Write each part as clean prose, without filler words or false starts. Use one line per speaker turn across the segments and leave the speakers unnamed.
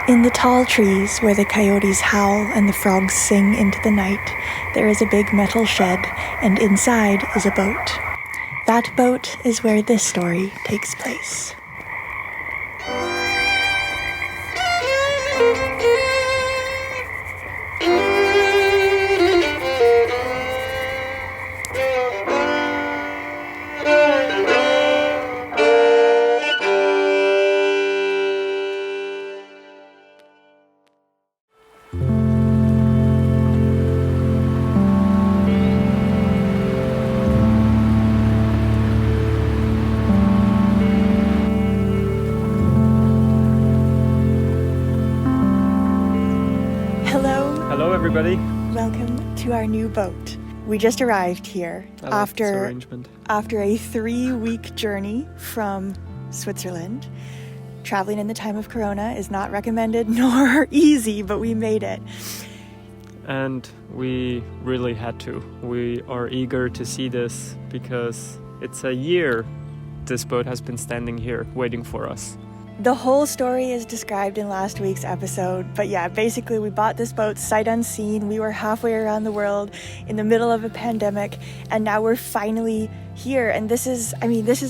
In the tall trees where the coyotes howl and the frogs sing into the night, there is a big metal shed, and inside is a boat. That boat is where this story takes place.
Hello everybody.
Welcome to our new boat. We just arrived here after a 3-week journey from Switzerland. Traveling in the time of Corona is not recommended nor easy, but we made it.
And we really had to. We are eager to see this because it's a year this boat has been standing here waiting for us.
The whole story is described in last week's episode, but yeah, basically we bought this boat sight unseen. We were halfway around the world in the middle of a pandemic, and now we're finally here, and this is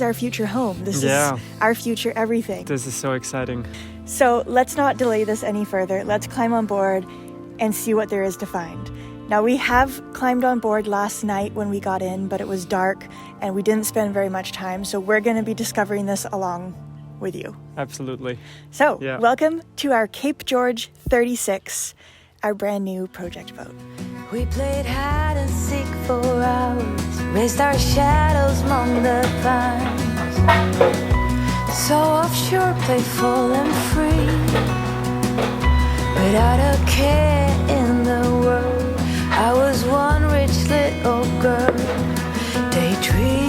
our future home. This is our future everything.
This is so exciting.
So let's not delay this any further. Let's climb on board and see what there is to find. Now, we have climbed on board last night when we got in, but it was dark and we didn't spend very much time, so we're going to be discovering this along with you.
Absolutely.
So, welcome to our Cape George 36, our brand new project boat.
We played hide and seek for hours, raised our shadows among the pines. So offshore, playful and free, without a care in the world. I was one rich little girl, daydreamer.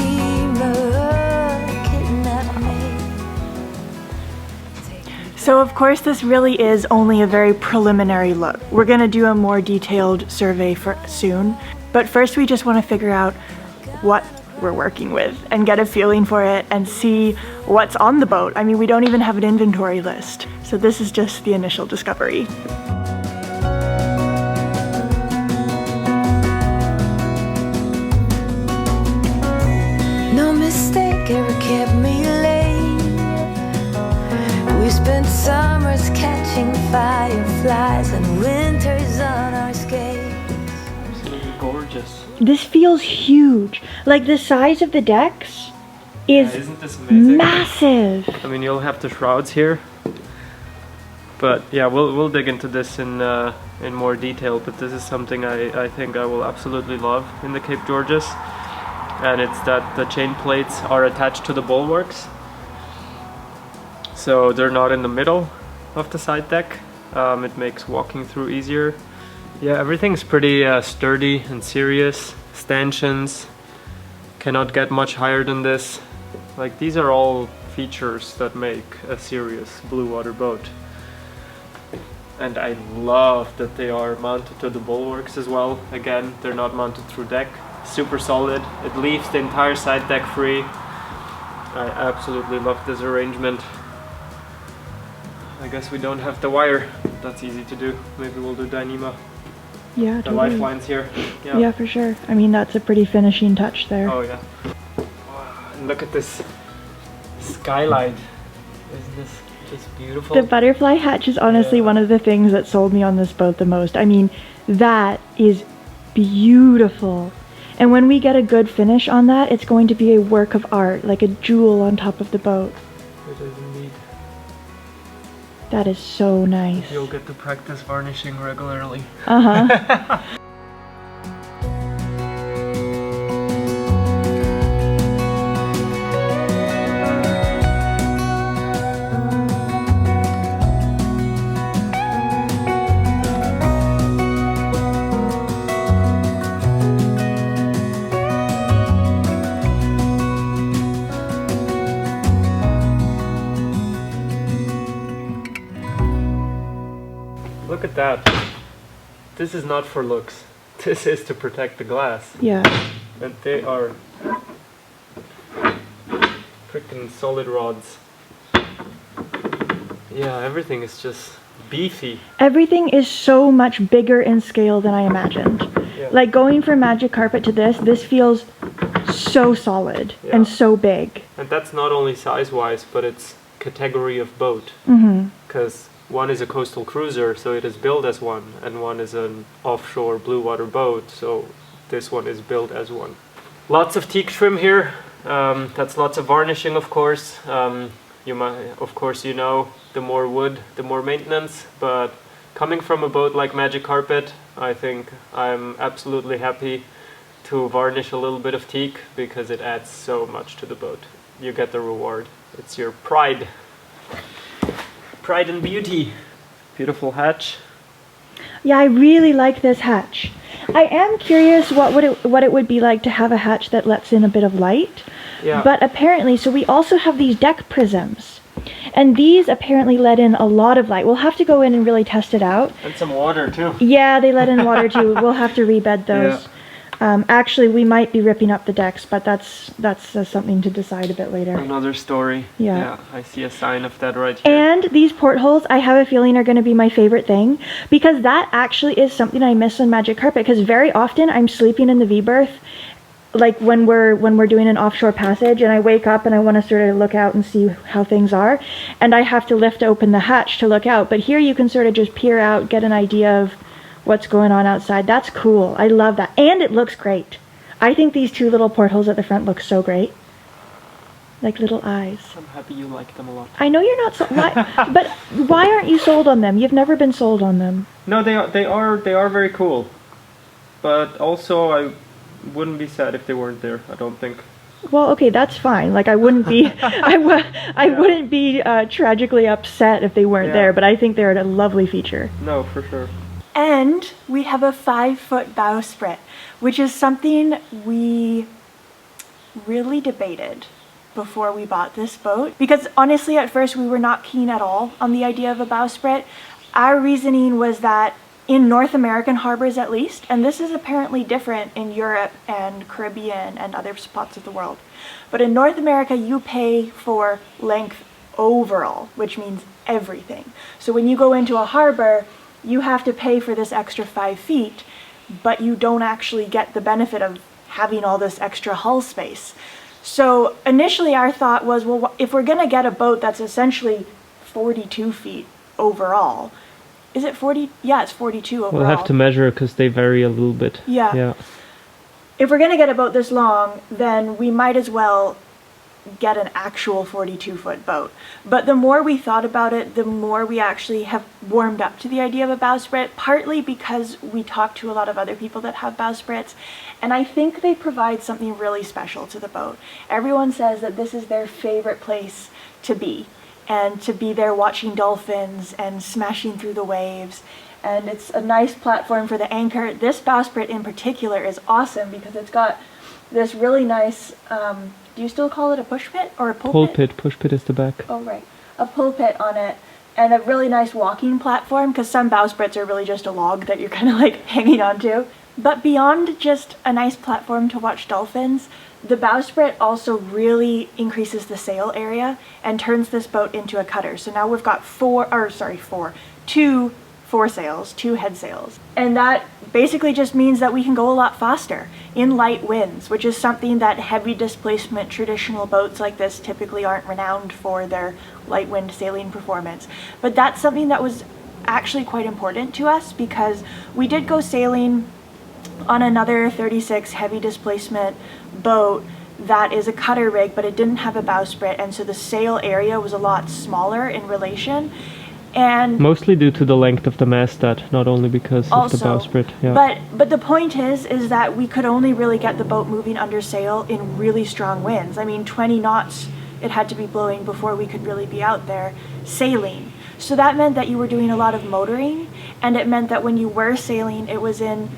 So of course this really is only a very preliminary look. We're going to do a more detailed survey soon, but first we just want to figure out what we're working with and get a feeling for it and see what's on the boat. I mean, we don't even have an inventory list, so this is just the initial discovery.
No mistake ever kept me late. We spent summers catching fireflies and winters on our skates.
Absolutely gorgeous.
This feels huge. Like the size of the decks is
isn't this amazing?
Massive.
I mean, you'll have the shrouds here, but yeah, we'll dig into this in more detail. But this is something I think I will absolutely love in the Cape Georges, and it's that the chain plates are attached to the bulwarks. So they're not in the middle of the side deck. It makes walking through easier. Yeah, everything's pretty sturdy and serious. Stanchions cannot get much higher than this. Like, these are all features that make a serious blue water boat. And I love that they are mounted to the bulwarks as well. Again, they're not mounted through deck. Super solid. It leaves the entire side deck free. I absolutely love this arrangement. I guess we don't have the wire. That's easy to do. Maybe we'll do Dyneema.
Yeah,
the lifelines here.
Yeah, for sure. I mean, that's a pretty finishing touch there.
Oh yeah. Wow. And look at this skylight. Isn't this just beautiful?
The butterfly hatch is honestly one of the things that sold me on this boat the most. I mean, that is beautiful. And when we get a good finish on that, it's going to be a work of art, like a jewel on top of the boat.
It is indeed.
That is so nice.
You'll get to practice varnishing regularly.
Uh-huh.
Look at that. This is not for looks. This is to protect the glass.
Yeah.
And they are freaking solid rods. Yeah, everything is just beefy.
Everything is so much bigger in scale than I imagined.
Yeah.
Like going from Magic Carpet to this feels so solid and so big.
And that's not only size-wise, but it's category of boat. Because one is a coastal cruiser, so it is billed as one, and one is an offshore blue water boat, so this one is billed as one. Lots of teak trim here. That's lots of varnishing, of course. You know, the more wood, the more maintenance, but coming from a boat like Magic Carpet, I think I'm absolutely happy to varnish a little bit of teak because it adds so much to the boat. You get the reward. It's your pride. Pride and beauty. Beautiful hatch.
Yeah, I really like this hatch. I am curious what it would be like to have a hatch that lets in a bit of light.
Yeah.
But apparently, so we also have these deck prisms. And these apparently let in a lot of light. We'll have to go in and really test it out.
And some water too.
Yeah, they let in water too. We'll have to rebed those. Actually, we might be ripping up the decks, but that's something to decide a bit later.
Another story.
Yeah.
I see a sign of that right here.
And these portholes, I have a feeling, are going to be my favorite thing, because that actually is something I miss on Magic Carpet, because very often I'm sleeping in the V-berth, like when we're doing an offshore passage, and I wake up and I want to sort of look out and see how things are, and I have to lift open the hatch to look out. But here you can sort of just peer out, get an idea of what's going on outside. That's cool. I love that. And it looks great. I think these two little portholes at the front look so great. Like little eyes.
I'm happy you like them a lot.
I know you're not but why aren't you sold on them? You've never been sold on them.
No, they are very cool. But also I wouldn't be sad if they weren't there, I don't think.
Well, okay, that's fine. Like I wouldn't be I wouldn't be tragically upset if they weren't there, but I think they're a lovely feature.
No, for sure.
And we have a 5-foot bowsprit, which is something we really debated before we bought this boat. Because honestly, at first we were not keen at all on the idea of a bowsprit. Our reasoning was that in North American harbors at least, and this is apparently different in Europe and Caribbean and other spots of the world, but in North America you pay for length overall, which means everything. So when you go into a harbor, you have to pay for this extra 5 feet, but you don't actually get the benefit of having all this extra hull space. So initially our thought was, well, if we're gonna get a boat that's essentially 42 feet overall, is it 40? Yeah, it's 42 overall.
We'll have to measure because they vary a little bit.
Yeah. If we're gonna get a boat this long, then we might as well get an actual 42-foot boat. But the more we thought about it, the more we actually have warmed up to the idea of a bowsprit, partly because we talked to a lot of other people that have bowsprits, and I think they provide something really special to the boat. Everyone says that this is their favorite place to be, and to be there watching dolphins and smashing through the waves, and it's a nice platform for the anchor. This bowsprit in particular is awesome because it's got this really nice, do you still call it a push pit or a pulpit?
Pulpit, push pit is the back.
Oh, right. A pulpit on it, and a really nice walking platform, because some bowsprits are really just a log that you're kind of like hanging onto. But beyond just a nice platform to watch dolphins, the bowsprit also really increases the sail area and turns this boat into a cutter. So now we've got two foresails, 2 head sails. And that basically just means that we can go a lot faster in light winds, which is something that heavy displacement traditional boats like this typically aren't renowned for, their light wind sailing performance. But that's something that was actually quite important to us, because we did go sailing on another 36 heavy displacement boat that is a cutter rig, but it didn't have a bowsprit, and so the sail area was a lot smaller in relation. And
mostly due to the length of the masthead, not only because of the bowsprit. Yeah.
But the point is that we could only really get the boat moving under sail in really strong winds. I mean, 20 knots it had to be blowing before we could really be out there sailing. So that meant that you were doing a lot of motoring, and it meant that when you were sailing, it was in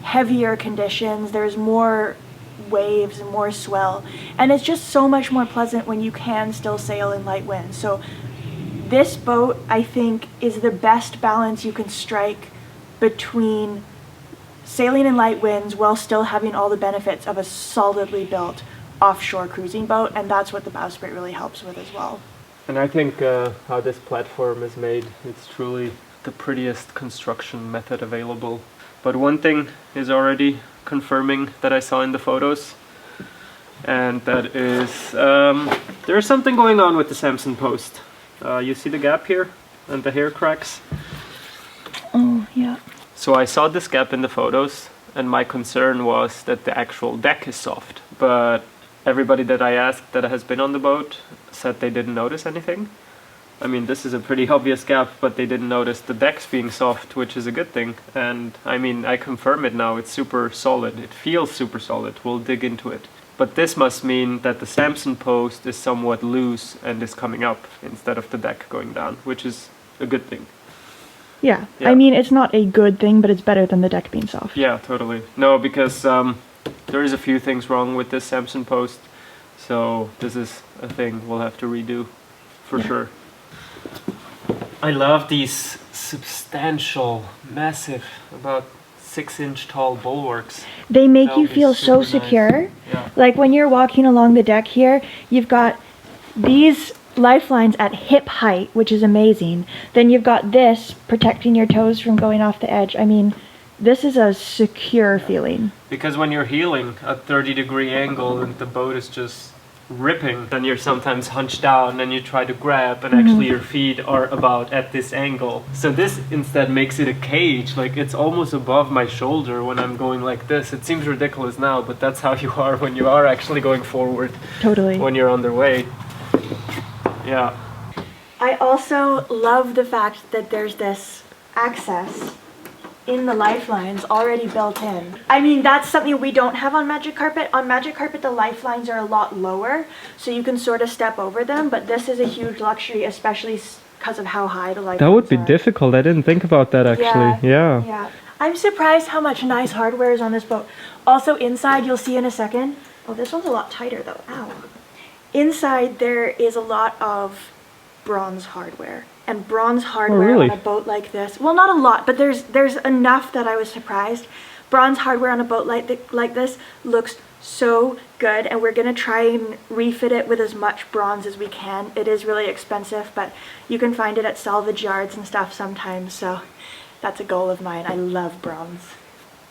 heavier conditions. There's more waves and more swell, and it's just so much more pleasant when you can still sail in light winds. So this boat, I think, is the best balance you can strike between sailing in light winds while still having all the benefits of a solidly built offshore cruising boat, and that's what the bowsprit really helps with as well.
And I think how this platform is made, it's truly the prettiest construction method available. But one thing is already confirming that I saw in the photos, and that is there's something going on with the Samson post. You see the gap here and the hair cracks?
Oh, yeah.
So I saw this gap in the photos, and my concern was that the actual deck is soft. But everybody that I asked that has been on the boat said they didn't notice anything. I mean, this is a pretty obvious gap, but they didn't notice the decks being soft, which is a good thing. And I mean, I confirm it now, it's super solid. It feels super solid. We'll dig into it. But this must mean that the Samson post is somewhat loose and is coming up instead of the deck going down, which is a good thing.
Yeah.
Yeah.
I mean, it's not a good thing, but it's better than the deck being soft.
Yeah, totally. No, because there is a few things wrong with this Samson post. So this is a thing we'll have to redo for sure. I love these substantial, massive, about 6-inch tall bulwarks.
They make
That'll
you
be
feel so
super nice.
secure.
Yeah.
Like when you're walking along the deck here, you've got these lifelines at hip height, which is amazing. Then you've got this protecting your toes from going off the edge. I mean, this is a secure feeling.
Because when you're heeling at 30-degree angle and the boat is just ripping, then you're sometimes hunched down and you try to grab, and actually your feet are about at this angle. So this instead makes it a cage, like it's almost above my shoulder when I'm going like this. It seems ridiculous now, but that's how you are when you are actually going forward.
Totally.
When you're on the way. Yeah.
I also love the fact that there's this access in the lifelines already built in. I mean, that's something we don't have on Magic Carpet. On Magic Carpet, the lifelines are a lot lower, so you can sort of step over them, but this is a huge luxury, especially because of how high the lifelines
That would be
are.
difficult. I didn't think about that actually. Yeah.
Yeah. I'm surprised how much nice hardware is on this boat. Also inside, you'll see in a second. Oh, this one's a lot tighter though. Ow. Inside there is a lot of bronze hardware. And bronze hardware
really?
on a boat like this. Well, not a lot, but there's enough that I was surprised. Bronze hardware on a boat like this looks so good, and we're gonna try and refit it with as much bronze as we can. It is really expensive, but you can find it at salvage yards and stuff sometimes, so that's a goal of mine. I love bronze.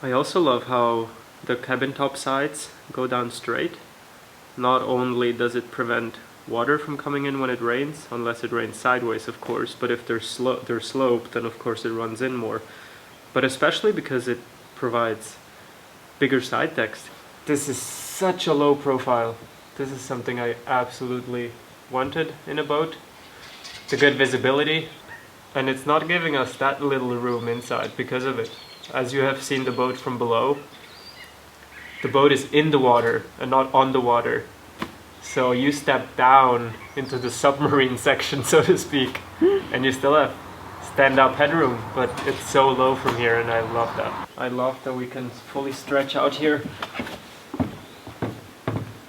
I also love how the cabin top sides go down straight. Not only does it prevent water from coming in when it rains, unless it rains sideways, of course, but if they're sloped, then of course it runs in more. But especially because it provides bigger side decks. This is such a low profile. This is something I absolutely wanted in a boat. The good visibility, and it's not giving us that little room inside because of it. As you have seen the boat from below, the boat is in the water and not on the water. So you step down into the submarine section, so to speak, and you still have stand-up headroom, but it's so low from here, and I love that. I love that we can fully stretch out here.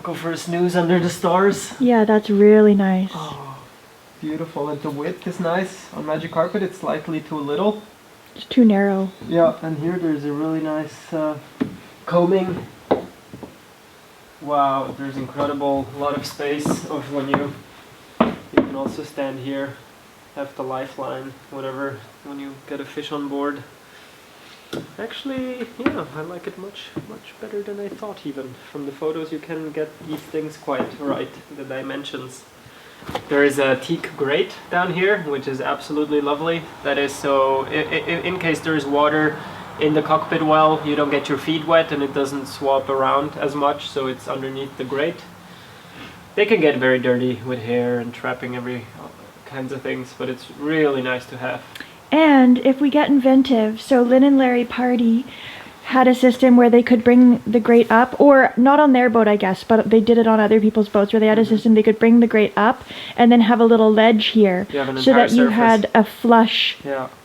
Go for a snooze under the stars.
Yeah, that's really nice.
Oh, beautiful, and the width is nice. On Magic Carpet it's slightly too little.
It's too narrow.
Yeah, and here there's a really nice combing. Wow, there's incredible lot of space of when you can also stand here, have the lifeline, whatever, when you get a fish on board. Actually, yeah, I like it much better than I thought even. From the photos you can get these things quite right, the dimensions. There is a teak grate down here, which is absolutely lovely. That is so, in case there is water in the cockpit well, you don't get your feet wet and it doesn't swap around as much, so it's underneath the grate. They can get very dirty with hair and trapping every kinds of things, but it's really nice to have.
And if we get inventive, so Lynn and Larry Party had a system where they could bring the grate up, or not on their boat, I guess, but they did it on other people's boats where they had a system they could bring the grate up and then have a little ledge here so that you had a flush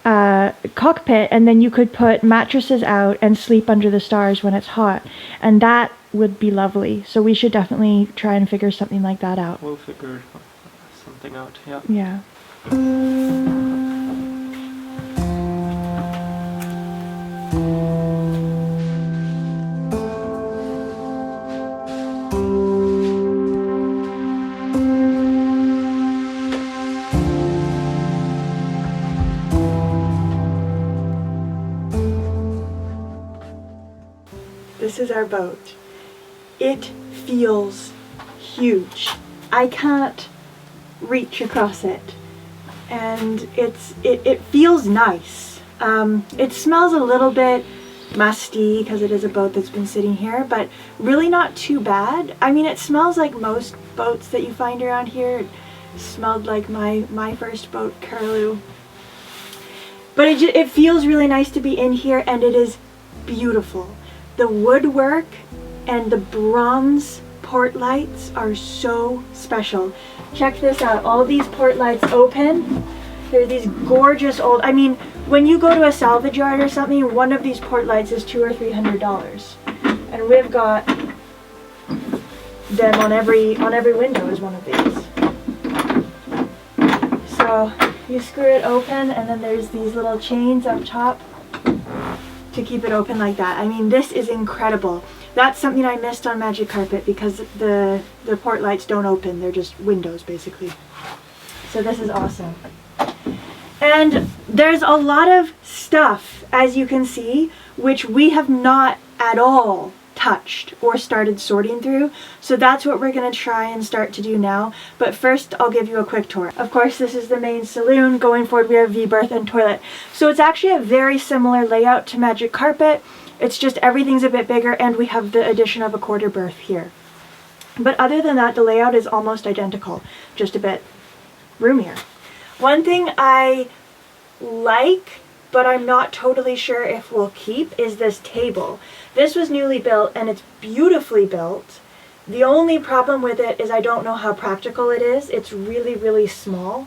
cockpit, and then you could put mattresses out and sleep under the stars when it's hot, and that would be lovely. So we should definitely try and figure something like that out.
We'll figure something out, yeah.
Yeah. this is our boat. It feels huge. I can't reach across it, and it feels nice. It smells a little bit musty because it is a boat that's been sitting here, but really not too bad. I mean, it smells like most boats that you find around here. It smelled like my first boat, Curlew. But it feels really nice to be in here, and it is beautiful. The woodwork and the bronze port lights are so special. Check this out. All these port lights open. They're these gorgeous old, I mean, when you go to a salvage yard or something, one of these port lights is $200 or $300. And we've got them on every window is one of these. So you screw it open, and then there's these little chains up top to keep it open like that. I mean, this is incredible. That's something I missed on Magic Carpet because the port lights don't open. They're just windows, basically. So this is awesome. And there's a lot of stuff, as you can see, which we have not at all touched or started sorting through. So that's what we're going to try and start to do now. But first, I'll give you a quick tour. Of course, this is the main saloon. Going forward, we have V-berth and toilet. So it's actually a very similar layout to Magic Carpet. It's just everything's a bit bigger, and we have the addition of a quarter berth here. But other than that, the layout is almost identical, just a bit roomier. One thing I like, but I'm not totally sure if we'll keep, is this table. This was newly built, and it's beautifully built. The only problem with it is I don't know how practical it is. It's really, really small,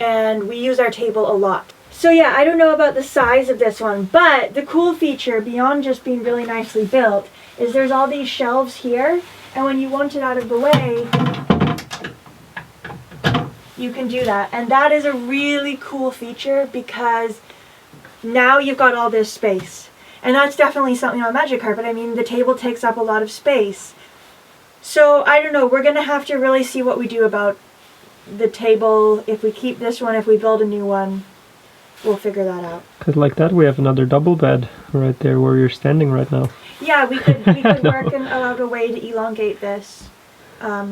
and we use our table a lot. So yeah, I don't know about the size of this one, but the cool feature, beyond just being really nicely built, is there's all these shelves here, and when you want it out of the way, you can do that. And that is a really cool feature because now you've got all this space. And that's definitely something on Magic Carpet. I mean, the table takes up a lot of space. So, I don't know, we're going to have to really see what we do about the table. If we keep this one, if we build a new one, we'll figure that out.
Because like that, we have another double bed right there where you're standing right now.
Yeah, we could work out a way to elongate this.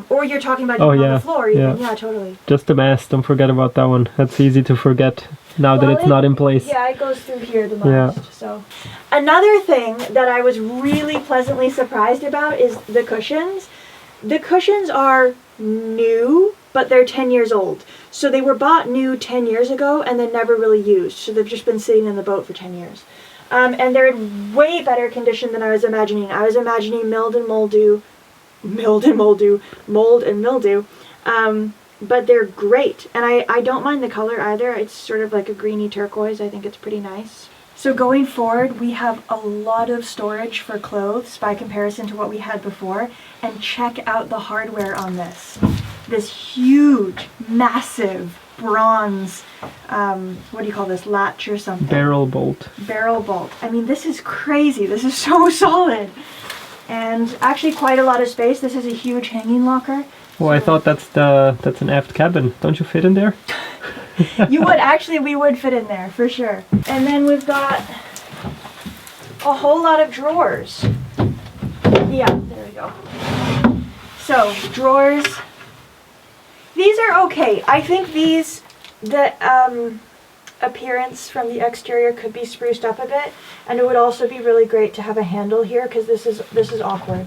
Or you're talking about on the floor even. Yeah, totally.
Just the mast, don't forget about that one. That's easy to forget now that it's not in place.
Yeah, it goes through here the most. Yeah. So, another thing that I was really pleasantly surprised about is the cushions. The cushions are new, but they're 10 years old. So they were bought new 10 years ago and then never really used. So they've just been sitting in the boat for 10 years. And they're in way better condition than I was imagining. I was imagining mold and mildew. But they're great, and I don't mind the color either. It's sort of like a greeny turquoise. I think it's pretty nice. So going forward, we have a lot of storage for clothes by comparison to what we had before, and check out the hardware on this. This huge, massive bronze, what do you call this, latch or something?
Barrel bolt.
Barrel bolt. I mean, this is crazy. This is so solid. And actually quite a lot of space. This is a huge hanging locker.
Well, I thought that's an aft cabin. Don't you fit in there?
You would, actually, we would fit in there, for sure. And then we've got a whole lot of drawers. Yeah, there we go. So, drawers. These are okay. I think these, the appearance from the exterior could be spruced up a bit, and it would also be really great to have a handle here because this is awkward.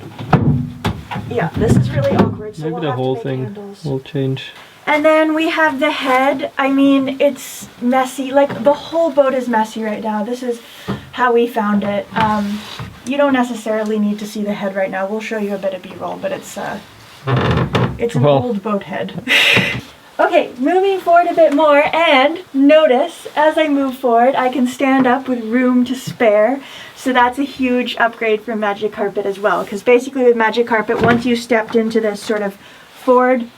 Yeah, this is really awkward. So
maybe the whole thing will change.
And then we have the head. I mean, it's messy. Like, the whole boat is messy right now. This is how we found it. You don't necessarily need to see the head right now. We'll show you a bit of B-roll, but it's an old boat head. Okay, moving forward a bit more, and notice as I move forward I can stand up with room to spare, so that's a huge upgrade from Magic Carpet as well, because basically with Magic Carpet, once you stepped into this sort of forward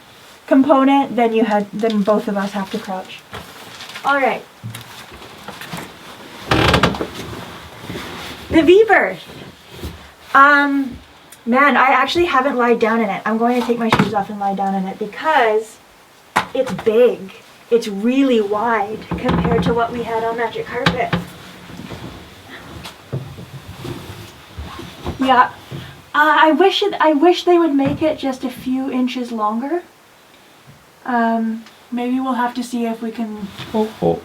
component, then both of us have to crouch. Alright. The V-berth. Man, I actually haven't lied down in it. I'm going to take my shoes off and lie down in it because it's big. It's really wide compared to what we had on Magic Carpet. Yeah. I wish they would make it just a few inches longer. Maybe we'll have to see if we can
Oh.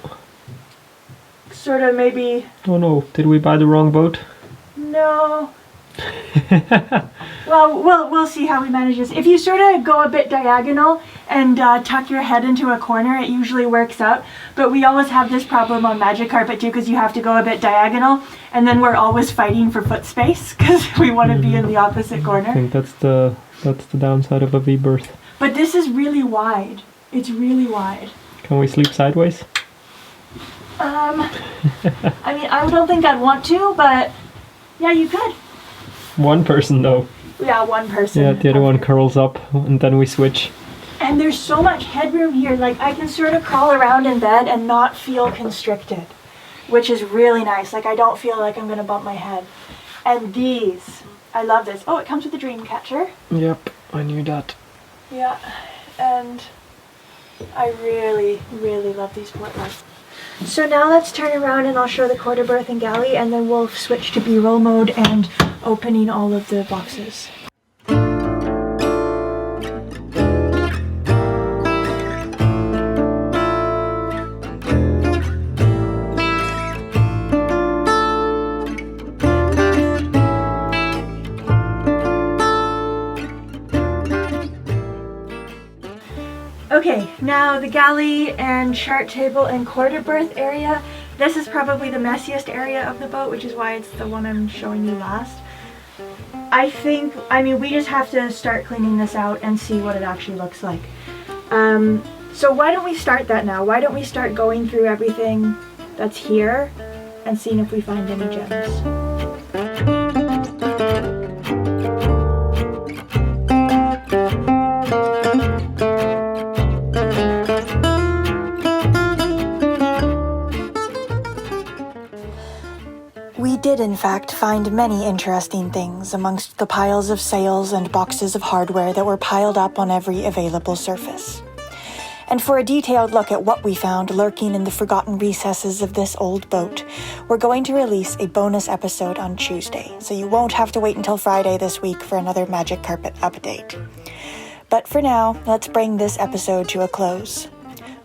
sort of maybe...
Oh no, did we buy the wrong boat?
No. Well, we'll see how we manage this. If you sort of go a bit diagonal and tuck your head into a corner, it usually works out. But we always have this problem on Magic Carpet too, because you have to go a bit diagonal, and then we're always fighting for foot space because we want to be in the opposite
I
corner.
think that's the downside of a V-berth.
But this is really wide. It's really wide.
Can we sleep sideways?
I mean, I don't think I'd want to, but yeah, you could.
One person though.
Yeah, one person.
Yeah, the other one curls up and then we switch.
And there's so much headroom here, like I can sort of crawl around in bed and not feel constricted, which is really nice. Like I don't feel like I'm gonna bump my head. And these, I love this. Oh, it comes with a dream catcher.
Yep, I knew that.
Yeah, and I really, really love these port lights. So now let's turn around and I'll show the quarter berth and galley, and then we'll switch to B-roll mode and opening all of the boxes. Okay, now the galley and chart table and quarter berth area. This is probably the messiest area of the boat, which is why it's the one I'm showing you last. I mean, we just have to start cleaning this out and see what it actually looks like. So why don't we start that now? Why don't we start going through everything that's here and seeing if we find any gems? We did in fact find many interesting things amongst the piles of sails and boxes of hardware that were piled up on every available surface. And for a detailed look at what we found lurking in the forgotten recesses of this old boat, we're going to release a bonus episode on Tuesday, so you won't have to wait until Friday this week for another Magic Carpet update. But for now, let's bring this episode to a close.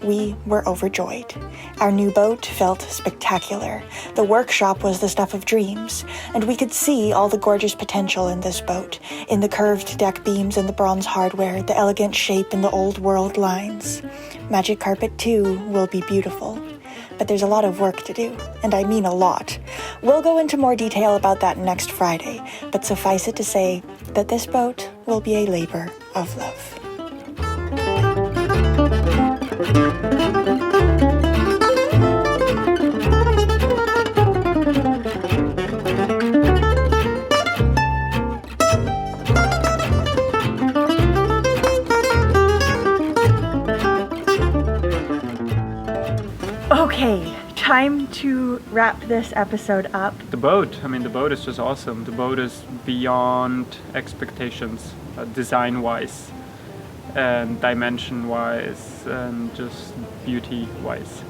We were overjoyed. Our new boat felt spectacular. The workshop was the stuff of dreams, and we could see all the gorgeous potential in this boat, in the curved deck beams and the bronze hardware, the elegant shape and the old world lines. Magic Carpet 2 will be beautiful, but there's a lot of work to do, and I mean a lot. We'll go into more detail about that next Friday, but suffice it to say that this boat will be a labor of love. Okay, time to wrap this episode up.
The boat is just awesome. The boat is beyond expectations, design-wise, and dimension-wise, and just beauty-wise.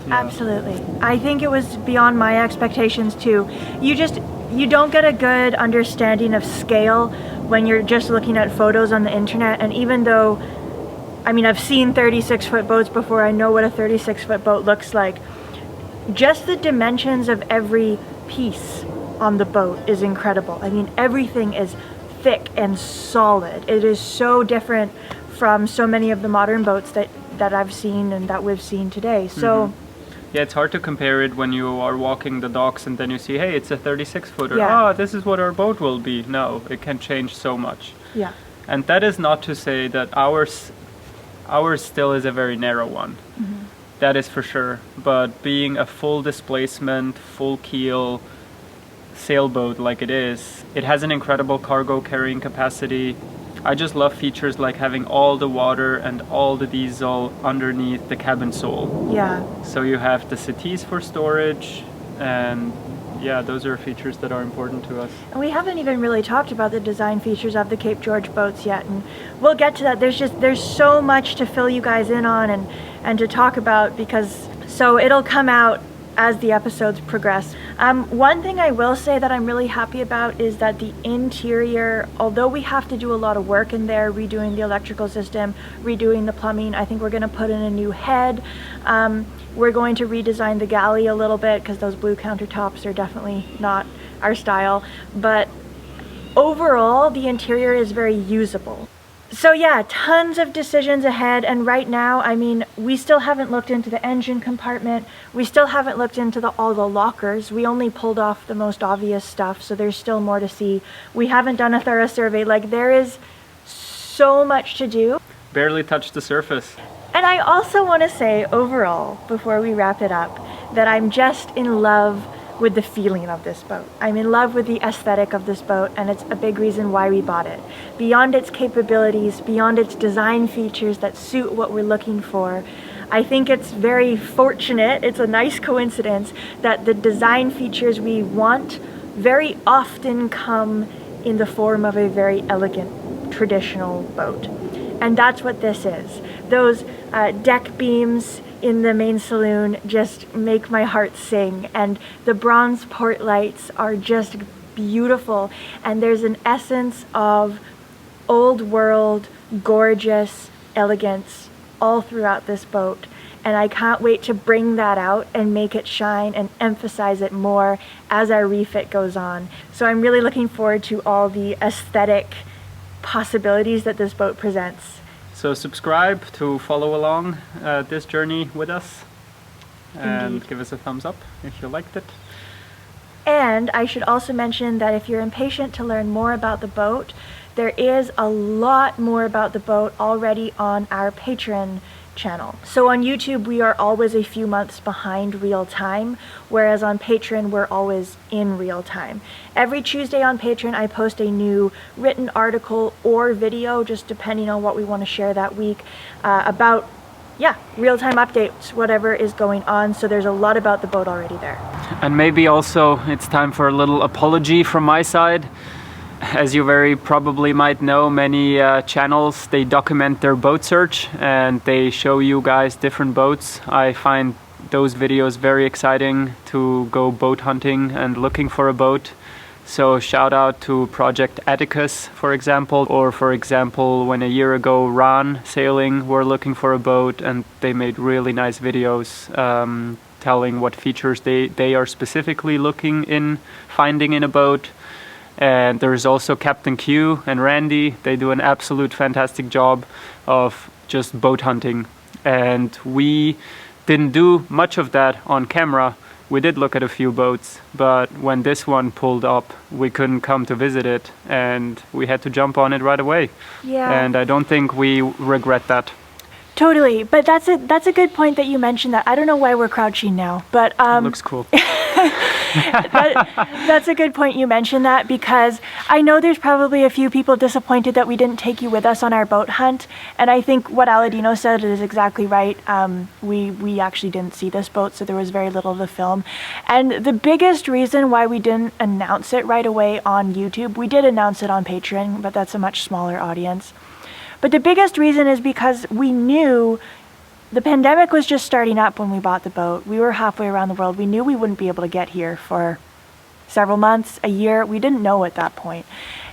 Yeah.
Absolutely. I think it was beyond my expectations too. You don't get a good understanding of scale when you're just looking at photos on the internet, and even though I've seen 36-foot boats before, I know what a 36-foot boat looks like. Just the dimensions of every piece on the boat is incredible. Everything is thick and solid. It is so different from so many of the modern boats that I've seen and that we've seen today. So
yeah, it's hard to compare it when you are walking the docks and then you see, hey, it's a 36-footer.
Yeah.
This is what our boat will be. No, it can change so much.
Yeah.
And that is not to say that ours still is a very narrow one. Mm-hmm. That is for sure. But being a full displacement, full keel sailboat like it is, it has an incredible cargo carrying capacity. I just love features like having all the water and all the diesel underneath the cabin sole.
Yeah.
So you have the settees for storage, and yeah, those are features that are important to us.
And we haven't even really talked about the design features of the Cape George boats yet, and we'll get to that. There's so much to fill you guys in on and to talk about, because so it'll come out as the episodes progress. One thing I will say that I'm really happy about is that the interior, although we have to do a lot of work in there, redoing the electrical system, redoing the plumbing, I think we're going to put in a new head. We're going to redesign the galley a little bit because those blue countertops are definitely not our style, but overall the interior is very usable. So yeah, tons of decisions ahead, and right now, I mean, we still haven't looked into the engine compartment, we still haven't looked into all the lockers, we only pulled off the most obvious stuff, so there's still more to see. We haven't done a thorough survey, like there is so much to do.
Barely touched the surface.
And I also want to say overall, before we wrap it up, that I'm just in love with the feeling of this boat. I'm in love with the aesthetic of this boat, and it's a big reason why we bought it. Beyond its capabilities, beyond its design features that suit what we're looking for, I think it's very fortunate, it's a nice coincidence, that the design features we want very often come in the form of a very elegant, traditional boat. And that's what this is. Those deck beams in the main saloon just make my heart sing, and the bronze port lights are just beautiful, and there's an essence of old world, gorgeous elegance all throughout this boat, and I can't wait to bring that out and make it shine and emphasize it more as our refit goes on. So I'm really looking forward to all the aesthetic possibilities that this boat presents.
So subscribe to follow along this journey with us, and
Indeed.
give us a thumbs up if you liked it.
And I should also mention that if you're impatient to learn more about the boat, there is a lot more about the boat already on our Patreon channel. So on YouTube, we are always a few months behind real time, whereas on Patreon, we're always in real time. Every Tuesday on Patreon, I post a new written article or video, just depending on what we want to share that week, about, yeah, real-time updates, whatever is going on. So there's a lot about the boat already there.
And maybe also it's time for a little apology from my side. As you very probably might know, many channels, they document their boat search and they show you guys different boats. I find those videos very exciting to go boat hunting and looking for a boat. So shout out to Project Atticus, for example, or for example, when a year ago Ran Sailing were looking for a boat, and they made really nice videos telling what features they are specifically finding in a boat. And there's also Captain Q and Randy. They do an absolute fantastic job of just boat hunting. And we didn't do much of that on camera. We did look at a few boats, but when this one pulled up, we couldn't come to visit it, and we had to jump on it right away.
Yeah.
And I don't think we regret that.
Totally, but that's a good point that you mentioned that. I don't know why we're crouching now, but
It looks cool.
that's a good point you mentioned that, because I know there's probably a few people disappointed that we didn't take you with us on our boat hunt, and I think what Aladino said is exactly right. We actually didn't see this boat, so there was very little to film, and the biggest reason why we didn't announce it right away on YouTube, we did announce it on Patreon, but that's a much smaller audience. But the biggest reason is because we knew the pandemic was just starting up when we bought the boat. We were halfway around the world. We knew we wouldn't be able to get here for several months, a year. We didn't know at that point.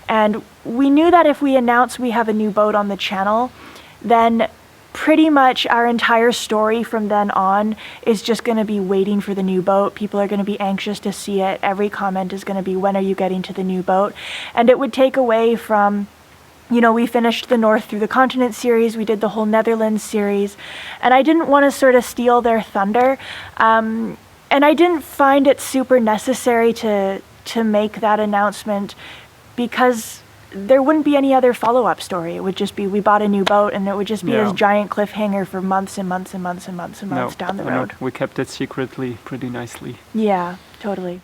And we knew that if we announced we have a new boat on the channel, then pretty much our entire story from then on is just going to be waiting for the new boat. People are going to be anxious to see it. Every comment is going to be, when are you getting to the new boat? And it would take away from, you know, we finished the North Through the Continent series, we did the whole Netherlands series, and I didn't want to sort of steal their thunder, and I didn't find it super necessary to make that announcement, because there wouldn't be any other follow-up story. It would just be, we bought a new boat, and it would just be this giant cliffhanger for months and months and months and months and months down the road.
We kept it secretly pretty nicely.
Yeah, totally.